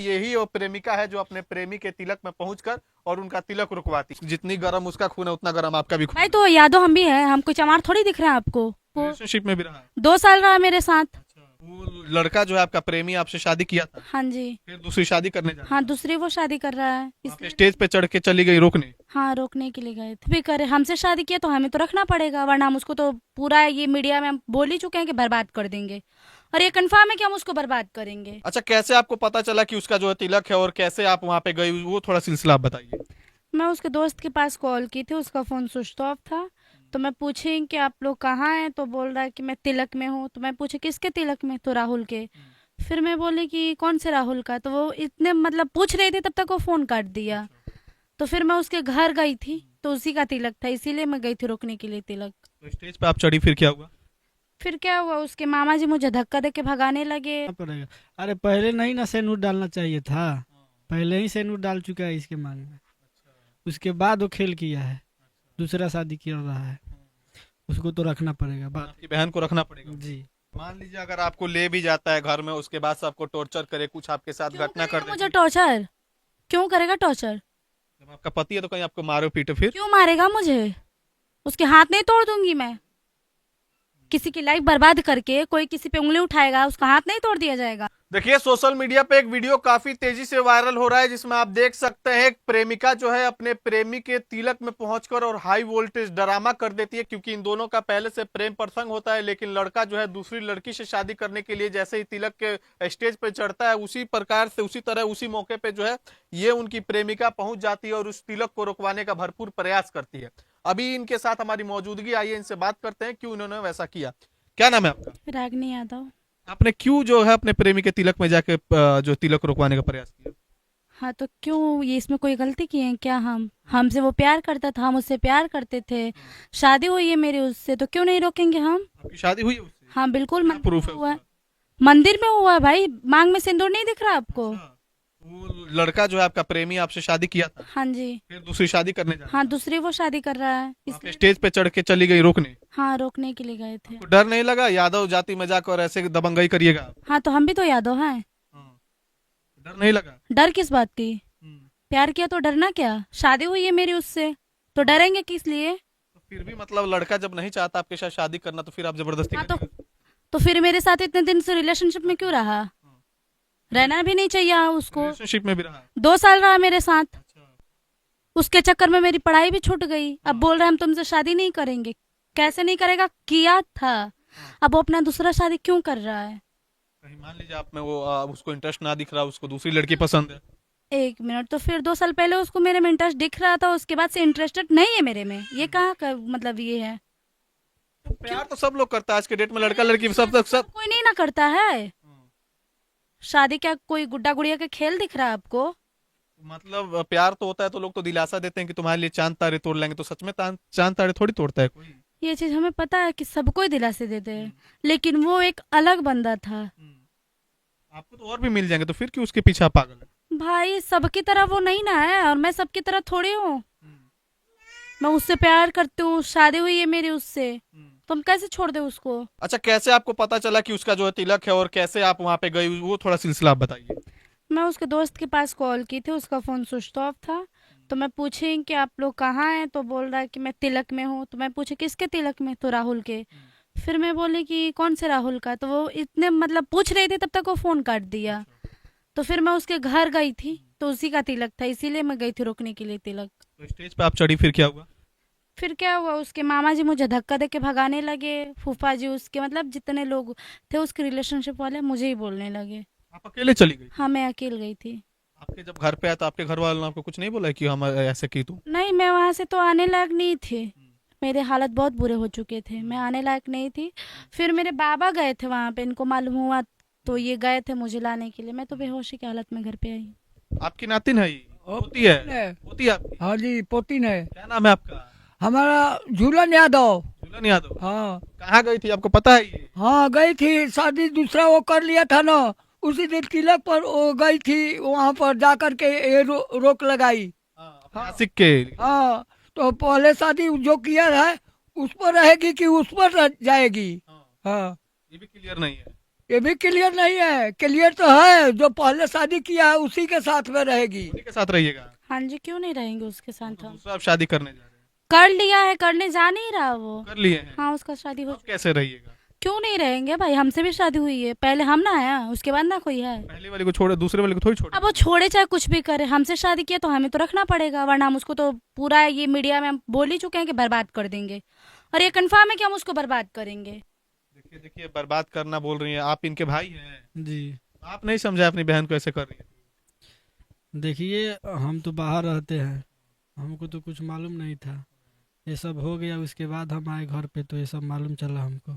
यही वो प्रेमिका है जो अपने प्रेमी के तिलक में पहुंचकर और उनका तिलक रुकवाती। जितनी गर्म उसका खून है उतना गर्म आपका भी खून भाई है। तो यादव हम भी है, हम कोई चमार थोड़ी दिख रहा है आपको। वो रिलेशनशिप में भी रहा है। 2 साल रहा मेरे साथ। अच्छा, वो लड़का जो है आपका प्रेमी आपसे शादी किया था, हाँ जी। फिर दूसरी शादी करने जा हाँ, रहा दूसरी वो शादी कर रहा है है, इसलिए। स्टेज पे चढ़ के चली गई रोकने। हाँ, रोकने के लिए गए थे भी करे, हमसे शादी किया तो हमें तो रखना पड़ेगा, वरना हम उसको तो पूरा ये मीडिया में हम बोल ही चुके हैं कि बर्बाद कर देंगे। और ये कंफर्म है कि हम उसको बर्बाद करेंगे। अच्छा, कैसे आपको पता चला कि उसका जो है तिलक है और कैसे आप वहां पे गई, वो थोड़ा सिलसिला आप बताइए। मैं उसके दोस्त के पास कॉल की थी, उसका फ़ोन स्विच ऑफ था। तो मैं पूछी कि आप लोग कहाँ हैं, तो बोल रहा है कि मैं तिलक में हूँ। तो मैं पूछी किसके तिलक में, तो राहुल के। फिर मैं बोली कि कौन से राहुल का, तो वो इतने मतलब पूछ रही थी तब तक वो फ़ोन काट दिया। तो फिर मैं उसके घर गई थी, तो उसी का तिलक था, इसीलिए मैं गई थी रोकने के लिए तिलक। तो स्टेज पे आप चढ़ी, फिर क्या हुआ? फिर क्या हुआ, उसके मामा जी मुझे धक्का दे के भगाने लगे। करना पड़ेगा। अरे पहले नहीं ना सेनूर डालना चाहिए था। पहले ही सेनूर डाल चुका है इसके मांग में। उसके बाद वो खेल किया है, दूसरा शादी कर रहा है। उसको तो रखना पड़ेगा बात। आपकी बहन को रखना पड़ेगा। जी। मान लीजिए अगर आपको ले भी जाता है घर में, उसके बाद से आपको टॉर्चर करे, कुछ आपके साथ क्यों घटना कर करेगा दे, मुझे टॉर्चर? क्यों करेगा टॉर्चर? जब आपका पति है तो कहीं आपको मारो पीटे फिर? क्यों मारेगा मुझे? उसके हाथ नहीं तोड़ दूंगी मैं। किसी की लाइफ बर्बाद करके कोई किसी पे उंगली उठाएगा, उसका हाथ नहीं तोड़ दिया जाएगा। देखिए, सोशल मीडिया पे एक वीडियो काफी तेजी से वायरल हो रहा है, जिसमें आप देख सकते हैं एक प्रेमिका जो है अपने प्रेमी के तिलक में पहुंचकर और हाई वोल्टेज ड्रामा कर देती है, क्योंकि इन दोनों का पहले से प्रेम प्रसंग होता है। लेकिन लड़का जो है दूसरी लड़की से शादी करने के लिए जैसे ही तिलक के स्टेज पे चढ़ता है, उसी प्रकार से उसी तरह उसी मौके पे जो है ये उनकी प्रेमिका पहुंच जाती है और उस तिलक को रुकवाने का भरपूर प्रयास करती है। अभी इनके साथ हमारी मौजूदगी, आइए इनसे बात करते हैं क्यों इन्होंने वैसा किया। क्या नाम है आपका? रागनी यादव। आपने क्यों जो है अपने प्रेमी के तिलक में जाके जो तिलक रुकवाने का प्रयास किया? हाँ, तो क्यों, ये इसमें कोई गलती की है क्या? हमसे वो प्यार करता था, हम उससे प्यार करते थे, शादी हुई है मेरी उससे, तो क्यों नहीं रोकेंगे हम? आपकी शादी हुई है उससे? हाँ बिल्कुल, क्या मंदिर प्रूफ में है हुआ है। उसका? मंदिर में हुआ है भाई, मांग में सिंदूर नहीं दिख रहा आपको? अच्छा, वो लड़का जो है आपका प्रेमी आपसे शादी किया था, हाँ जी। फिर दूसरी शादी करने जा रहा हाँ, दूसरी वो शादी कर रहा है है, आप इसलिए। स्टेज पे चढ़ के चली गई रोकने। हाँ, रोकने के लिए गए थे। तो डर नहीं लगा यादव जाति मजाक और ऐसे दबंगई करिएगा आप? हाँ, तो हम भी तो यादव हैं। हाँ, डर नहीं लगा? डर किस बात की? हम्म, प्यार किया तो डरना क्या? शादी हुई है मेरी उससे, तो डरेंगे किस लिए? तो फिर भी मतलब लड़का जब नहीं चाहता आपके साथ शादी करना तो फिर आप जबरदस्ती हाँ, तो करिएगा? फिर मेरे साथ इतने दिन से रिलेशनशिप में क्यों रहा? रहना भी नहीं चाहिए उसको। रिलेशनशिप में भी रहा? 2 साल रहा मेरे साथ। अच्छा, उसके चक्कर में मेरी पढ़ाई भी छूट गई। अब बोल रहा है हम तुमसे शादी नहीं करेंगे। कैसे नहीं करेगा, किया था। अब वो अपना दूसरा शादी क्यों कर रहा है? कहीं मान लीजिए आप में वो उसको इंटरेस्ट ना दिख रहा, उसको दूसरी लड़की पसंद है? 1 मिनट, तो फिर 2 साल पहले उसको मेरे में इंटरेस्ट दिख रहा था, उसके बाद से इंटरेस्टेड नहीं है मेरे में, ये कहाँ का मतलब ये है? तो प्यार तो सब लोग करता है आज के डेट में, लड़का लड़की सब। कोई नहीं ना करता है। शादी क्या कोई गुड्डा गुड़िया के खेल दिख रहा है आपको? मतलब प्यार तो होता है तो लोग तो दिलासा देते हैं कि तुम्हारे लिए चांद तारे तोड़ लेंगे, तो सच में चांद तारे थोड़ी तोड़ता है कोई। ये चीज हमें पता है कि सबको ही दिलासे देते हैं, लेकिन वो एक अलग बंदा था। आपको तो और भी मिल जाएंगे, तो फिर क्यों उसके पीछे आप पागल है? भाई सबकी तरह वो नहीं ना है, और मैं सबकी तरह थोड़ी हूँ। मैं उससे प्यार करती हूँ, शादी हुई है मेरी उससे, तो हम कैसे छोड़ दे उसको? अच्छा, कैसे आपको पता चला कि उसका जो है तिलक है और कैसे आप वहां पे गई, वो थोड़ा सिलसिला आप बताइए। मैं उसके दोस्त के पास कॉल की थी, उसका फ़ोन स्विच ऑफ था। तो मैं पूछी कि आप लोग कहाँ हैं, तो बोल रहा है कि मैं तिलक में हूँ। तो मैं पूछी किसके तिलक में, तो राहुल के। फिर मैं बोली कि कौन से राहुल का, तो वो इतने मतलब पूछ रही थी तब तक वो फ़ोन काट दिया। तो फिर मैं उसके घर गई थी, तो उसी का तिलक था, इसीलिए मैं गई थी रोकने के लिए तिलक। तो स्टेज पे आप चढ़ी, फिर क्या हुआ? फिर क्या हुआ, उसके मामा जी मुझे धक्का दे के भगाने लगे। फूफा जी उसके मतलब जितने लोग थे उसके रिलेशनशिप वाले मुझे ही बोलने लगे। आप अकेले चली गई? हाँ, मैं अकेले गई थी। आपके जब घर पे आया तो आपके घर वालों ने आपको कुछ नहीं बोला कि हम ऐसे की तू? नहीं, मैं वहां से तो आने लायक नहीं थी। मेरे हालत बहुत बुरे हो चुके थे, मैं आने लायक नहीं थी। फिर मेरे बाबा गए थे वहां पे, इनको मालूम हुआ तो ये गए थे मुझे लाने के लिए। मैं तो बेहोशी की हालत में घर पे आई। आपकी नातिन है ये? और होती है? है। होती है आपकी? हाँ जी, पोतीन है। क्या नाम है आपका? हमारा झूलन यादव। झूलन यादव? हाँ। कहाँ गई थी, आपको पता है ये? हाँ, गई थी शादी, दूसरा वो कर लिया था ना, उसी दिन तिलक पर वो गई थी, वहाँ पर जा कर के ये रोक लगाई। हाँ, अपने आशिक के लिए। हाँ, तो पहले शादी जो किया है उस पर रहेगी कि उस पर जाएगी? हाँ, हाँ, ये भी क्लियर नहीं है। ये भी क्लियर नहीं है। क्लियर तो है, जो पहले शादी किया है उसी के साथ में रहेगी। उन्हीं के साथ रहिएगा। हाँ जी, क्यों नहीं रहेंगे उसके साथ तो हम। दूसरा आप शादी करने जा रहे हैं? कर लिया है, करने जा नहीं रहा वो। कर लिए हैं? हाँ, उसका शादी हो। अब कैसे रहिएगा? क्यों नहीं रहेंगे भाई, हमसे भी शादी हुई है, पहले हम ना आया उसके बाद ना कोई है। पहले वाले को छोड़े, दूसरे वाले को थोड़ी छोड़े। अब वो छोड़े चाहे कुछ भी करे, हमसे शादी किया तो हमें तो रखना पड़ेगा, वरना हम उसको तो पूरा ये मीडिया में हम बोल ही चुके हैं कि बर्बाद कर देंगे, और ये कंफर्म है कि हम उसको बर्बाद करेंगे। देखिए देखिए, बर्बाद करना बोल रही हैं आप, इनके भाई हैं। जी आप नहीं समझा अपनी बहन को ऐसे कर रही है? देखिए, हम तो बाहर रहते हैं, हमको तो कुछ मालूम नहीं था। ये सब हो गया उसके बाद हम आए घर पे तो ये सब मालूम चला हमको।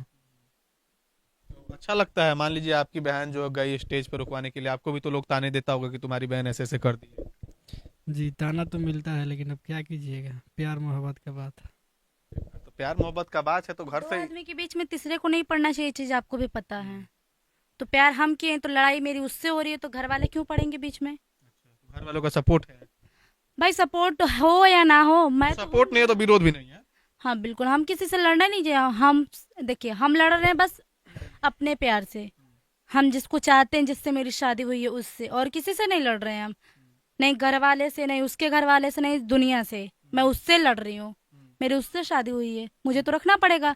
तो अच्छा लगता है, मान लीजिए आपकी बहन जो गई स्टेज पर रुकवाने के लिए, आपको भी तो लोग ताने देता होगा कि तुम्हारी बहन ऐसे ऐसे कर दी है। जी ताना तो मिलता है, लेकिन अब क्या कीजिएगा, प्यार मोहब्बत का बात है। तो प्यार मोहब्बत का बात है तो घर दो से आदमी के बीच में तीसरे को नहीं पड़ना चाहिए, चीज आपको भी पता है। तो प्यार हम किए तो लड़ाई मेरी उससे हो रही है, तो घर वाले क्यों पड़ेंगे बीच में। घर वालों का सपोर्ट है? भाई सपोर्ट हो या ना हो, मैं तो सपोर्ट नहीं है तो विरोध भी नहीं है। हाँ बिल्कुल, हम किसी से लड़ना नहीं चाहिए। हम देखिए, हम लड़ रहे हैं बस अपने प्यार से, हम जिसको चाहते हैं, जिससे मेरी शादी हुई है उससे, और किसी से नहीं लड़ रहे हैं हम। नहीं घर वाले से, नहीं उसके घर वाले से, नहीं दुनिया से, मैं उससे लड़ रही हूँ। मेरी उससे शादी हुई है, मुझे तो रखना पड़ेगा,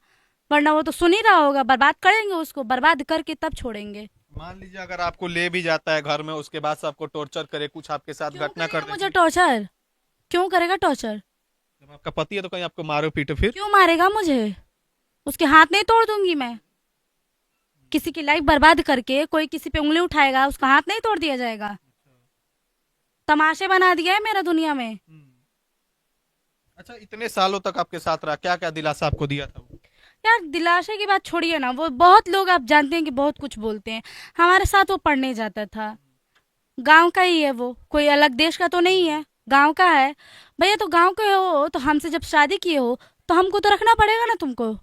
वरना वो तो सुन ही रहा होगा। बर्बाद करेंगे उसको, बर्बाद करके तब छोड़ेंगे। मान लीजिए अगर आपको ले भी जाता है घर में, उसके बाद से आपको टॉर्चर करे, कुछ आपके साथ क्यों घटना कर करेगा दे, मुझे टॉर्चर, क्यों करेगा टॉर्चर, जब आपका पति है तो कहीं आपको मारो पीटो फिर? क्यों मारेगा मुझे। उसके हाथ नहीं तोड़ दूंगी मैं। किसी की लाइफ बर्बाद करके कोई किसी पे उंगली उठाएगा, उसका हाथ नहीं तोड़ दिया जाएगा। तमाशे बना दिया है मेरा दुनिया में। अच्छा, इतने सालों तक आपके साथ रहा, क्या क्या दिलासा आपको दिया था वो? यार दिलासे की बात छोड़िए ना, वो बहुत लोग आप जानते हैं कि बहुत कुछ बोलते हैं। हमारे साथ वो पढ़ने जाता था, गांव का ही है वो, कोई अलग देश का तो नहीं है, गांव का है। भैया तो गांव के हो, तो हमसे जब शादी किए हो तो हमको तो रखना पड़ेगा ना तुमको,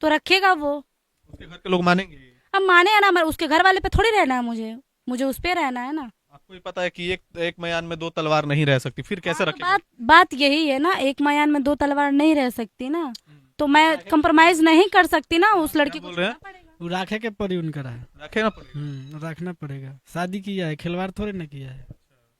तो रखेगा वो। उसके घर के लोग मानेंगे? अब माने या ना माने, उसके घर वाले पे थोड़ी रहना है मुझे, मुझे उस पे रहना है ना। आपको भी पता है कि एक मयान में दो तलवार नहीं रह सकती, फिर कैसे हाँ, तो रखेंगे? बात यही है ना, एक मयान में दो तलवार नहीं रह सकती ना, तो मैं कंप्रोमाइज नहीं कर सकती ना, उस लड़की को बोल रहे हैं? छोड़ना पड़ेगा। वो राखे के परी उनका है। रखे ना पड़ेगा। रखना पड़ेगा, शादी किया है, खिलवाड़ थोड़े ना किया है।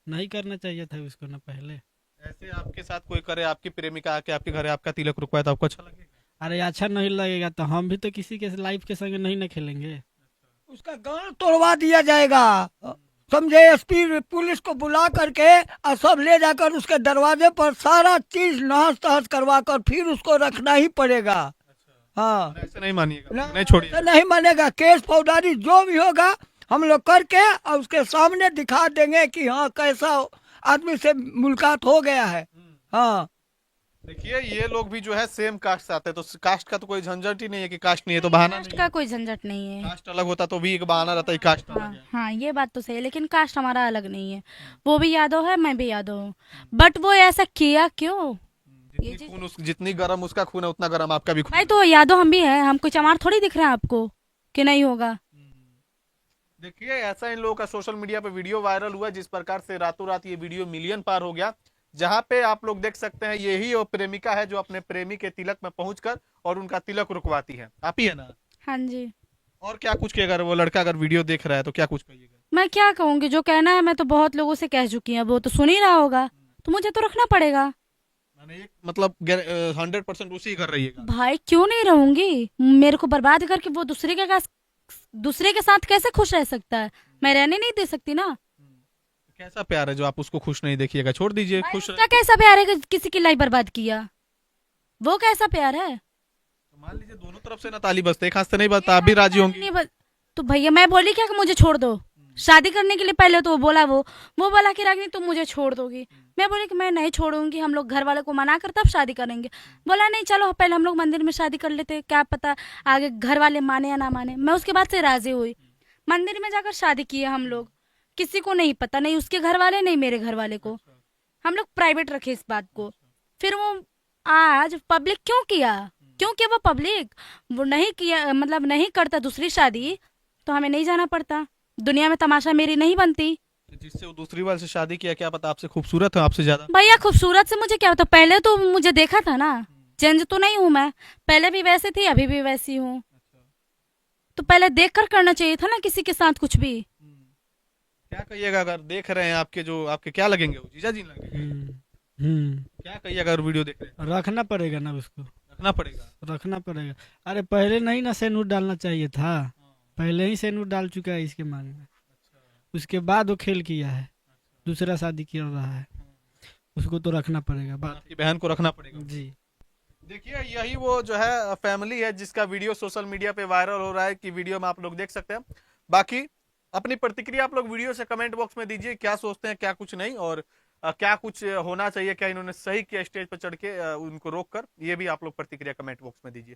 नहीं करना चाहिए था उसको ना पहले। ऐसे आपके साथ कोई करे, आपकी प्रेमिका आके आपके घर आपका तिलक रुकवाए तो आपको अच्छा लगेगा? अरे अच्छा नहीं लगेगा तो हम भी तो किसी के लाइफ के संग नहीं ना खेलेंगे। उसका गांड तोड़वा दिया जाएगा, समझे। एसपी पुलिस को बुला करके और सब ले जाकर उसके दरवाजे पर सारा चीज नहस तहस करवा कर फिर उसको रखना ही पड़ेगा। हाँ, ऐसे नहीं मानिएगा, ना- नहीं छोड़िए। ऐसा नहीं मानेगा। केस फौजदारी जो भी होगा हम लोग करके और उसके सामने दिखा देंगे कि हाँ कैसा आदमी से मुलाकात हो गया है। हाँ, देखिए ये लोग भी जो है सेम कास्ट से आते हैं, तो कास्ट का तो कोई झंझट ही नहीं है कि कास्ट नहीं है तो बहाना कास्ट नहीं का है। कोई झंझट नहीं है। कास्ट अलग होता तो भी एक बहाना रहता है, कास्ट अलग हाँ है। हाँ, ये बात तो सही है, लेकिन कास्ट हमारा अलग नहीं है। वो भी यादव है, मैं भी यादव हूँ, बट वो ऐसा किया क्यों। जितनी गर्म उसका खून है उतना गर्म आपका भी खून भाई है। तो यादव हम भी हैं, हम कोई चमार थोड़ी दिख रहे हैं आपको कि नहीं होगा। देखिए ऐसा इन लोगों का सोशल मीडिया पे वीडियो वायरल हुआ, जिस प्रकार से रातों रात ये वीडियो मिलियन पार हो गया, जहां पे आप लोग देख सकते हैं यही वो प्रेमिका है जो अपने प्रेमी के तिलक में पहुंचकर और उनका तिलक रुकवाती है। आप ही है ना? हाँ जी। और क्या कुछ कहेगा वो लड़का, अगर वीडियो देख रहा है तो क्या कुछ कहिएगा? मैं क्या कहूंगी, जो कहना है मैं तो बहुत लोगों से कह चुकी हूँ, वो तो सुन ही रहा होगा, तो मुझे तो रखना पड़ेगा। माने मतलब 100% उसी कर रहिएगा? भाई क्यों नहीं रहूंगी, मेरे को बर्बाद करके वो दूसरे के साथ कैसे खुश रह सकता है, मैं रहने नहीं दे सकती ना। कैसा प्यार है जो आप उसको खुश नहीं देखिएगा? छोड़ दीजिए, भाई खुश उसका कैसा प्यार है कि किसी की लाइफ बर्बाद किया, वो कैसा प्यार है। तो मान लीजिए दोनों तरफ से ना ताली बजते, एक हाथ से नहीं बजता, आप भी राजी होंगी? नहीं तो भैया मैं बोली क्या कि मुझे छोड़ दो, शादी करने के लिए पहले तो वो बोला कि रागिनी तुम मुझे छोड़ दोगी, मैं बोली कि मैं नहीं छोड़ूंगी, हम लोग घर वाले को मना कर तब शादी करेंगे। बोला नहीं चलो पहले हम लोग मंदिर में शादी कर लेते, क्या पता आगे घर वाले माने या ना माने। मैं उसके बाद से राजी हुई, मंदिर में जाकर शादी की है हम लोग, किसी को नहीं पता, नहीं उसके घर वाले नहीं मेरे घर वाले को, हम लोग प्राइवेट रखे इस बात को। फिर वो आज पब्लिक क्यों किया, क्योंकि वो पब्लिक वो नहीं किया, मतलब नहीं करता दूसरी शादी तो हमें नहीं जाना पड़ता, दुनिया में तमाशा मेरी नहीं बनती। जिससे वो दूसरी बार से शादी किया, क्या पता आपसे खूबसूरत है, आपसे ज्यादा। भैया खूबसूरत से मुझे क्या पता, पहले तो मुझे देखा था ना, चेंज तो नहीं हूँ मैं, पहले भी वैसे थी अभी भी वैसी हूँ। तो पहले देख कर करना चाहिए था ना किसी के साथ कुछ भी। क्या कहिएगा अगर देख रहे हैं आपके जो आपके क्या लगेंगे, वो जीजा जी लगेंगे? क्या कहिएगा अगर वीडियो देख रहे हैं? रखना पड़ेगा ना उसको, रखना पड़ेगा। रखना पड़ेगा। अरे पहले नहीं ना सेनूर डालना चाहिए था, पहले ही सेनूर डाल चुका है इसके मांग में। उसके बाद वो खेल किया है, दूसरा शादी कर रहा है, उसको तो रखना पड़ेगा बात। आपकी बहन को रखना पड़ेगा। जी देखिए यही वो जो है फैमिली है जिसका वीडियो सोशल मीडिया पे वायरल हो रहा है, कि वीडियो में आप लोग देख सकते हैं। बाकी अपनी प्रतिक्रिया आप लोग वीडियो से कमेंट बॉक्स में दीजिए, क्या सोचते हैं क्या कुछ नहीं, और क्या कुछ होना चाहिए, क्या इन्होंने सही किया स्टेज पर चढ़ के उनको रोक कर, ये भी आप लोग प्रतिक्रिया कमेंट बॉक्स में दीजिए।